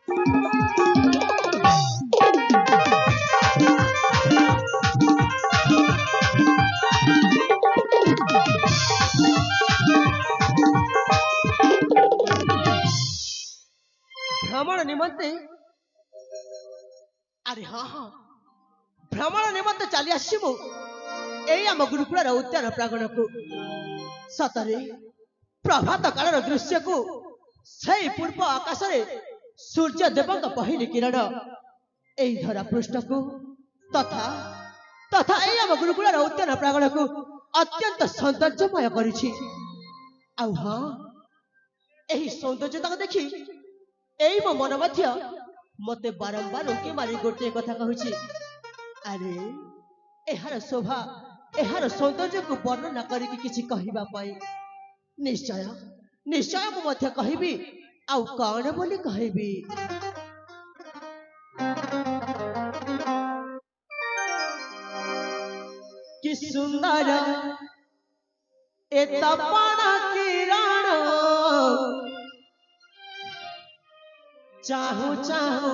भ्रमण निमंते अरे हाँ हाँ भ्रमण निमंते चली आसमु यही आम गुरुकुल उद्यान प्रांगण को सतरे प्रभात काल दृश्य को से पूर्व आकाश सूर्य देव पहली किरण यही धरा पृष्ठ को तथा तथा यही आम गुरुकुल उद्यान प्रांगण को अत्यंत सौंदर्यमय करी हाँ यही सौंदर्यता देखी यही मो मन मते बारंबार उंके मारी गोटे कथा कहूची अरे एहार शोभा एहार सौंदर्य को वर्णना करिकी किछि कहिबा पाई निश्चय निश्चय मु मध्य कहिबी आउ कौन बोली कहिबी कि सुंदर ए तपन किरण चाहू चाहू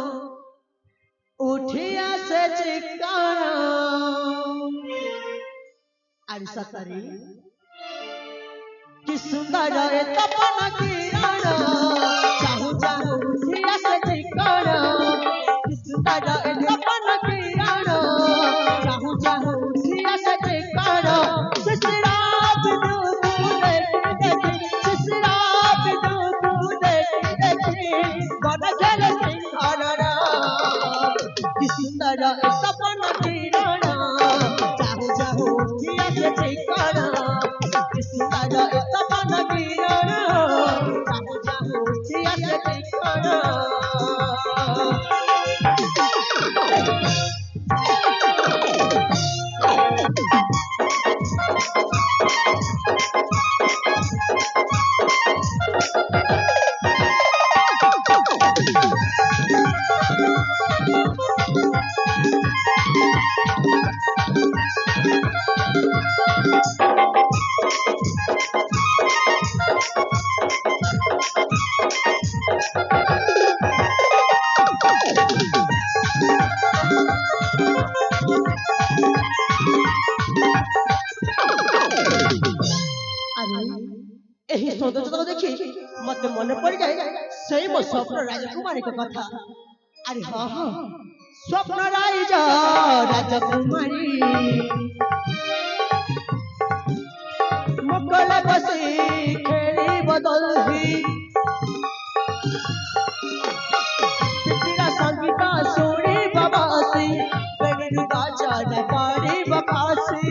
उठिया से चिकारा अरे सतरी कि सुंदर ए तपन किरण चाहू चाहू उठिया से चिकारा कि सुंदर ए तपन किरण चाहू चाहू उठिया से चिकारा ससुरा बिदु पूरे ससुरा बिदु पूरे बन चल सिंहारा कि सुंदर सपन किरण चाहू चाहू उठिया से चिकारा कि सुंदर सपन किरण चाहू चाहू उठिया से चिकारा यही सौंदर्य देखी मत मन पड़ जाए से मो स्वप्न राजकुमारी का कथा अरे हाँ हाँ स्वप्न राजा राजकुमारी मकल बसी खेली बदलही तेरा संगीता सुनी बबासी बेगरू राजा ने पारी बकासी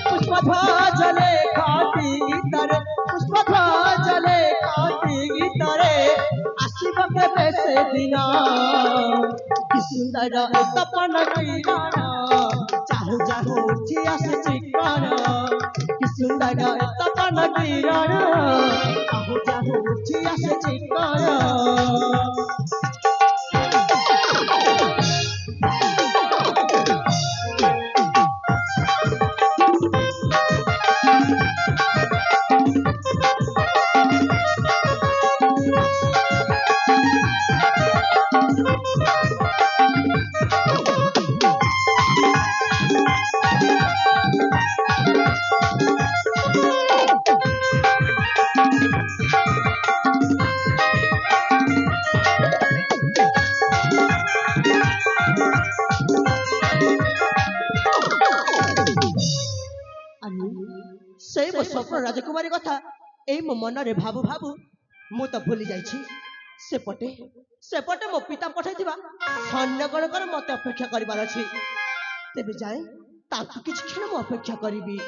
पुष्पध्वज जले खाती गीतरे पुष्पध्वज जले खाती गीतरे आशिक के बेसे दिना कि सुंदर तपन किरण चाहू चाहू उठिया से चिकारा कि सुंदर तपन किरण चाहू चाहू उठिया से चिकारा से मो स्वप्न राजकुमारी कथा ए मो मन रे भाबु भाबु मु तो भूली जाइछि सेपटे मो पिता पठाइथिबा सैन्यगणकर मते अपेक्षा करिबार अछि तेबे जाए ताकि किछ क्षण मो अपेक्षा करिबी।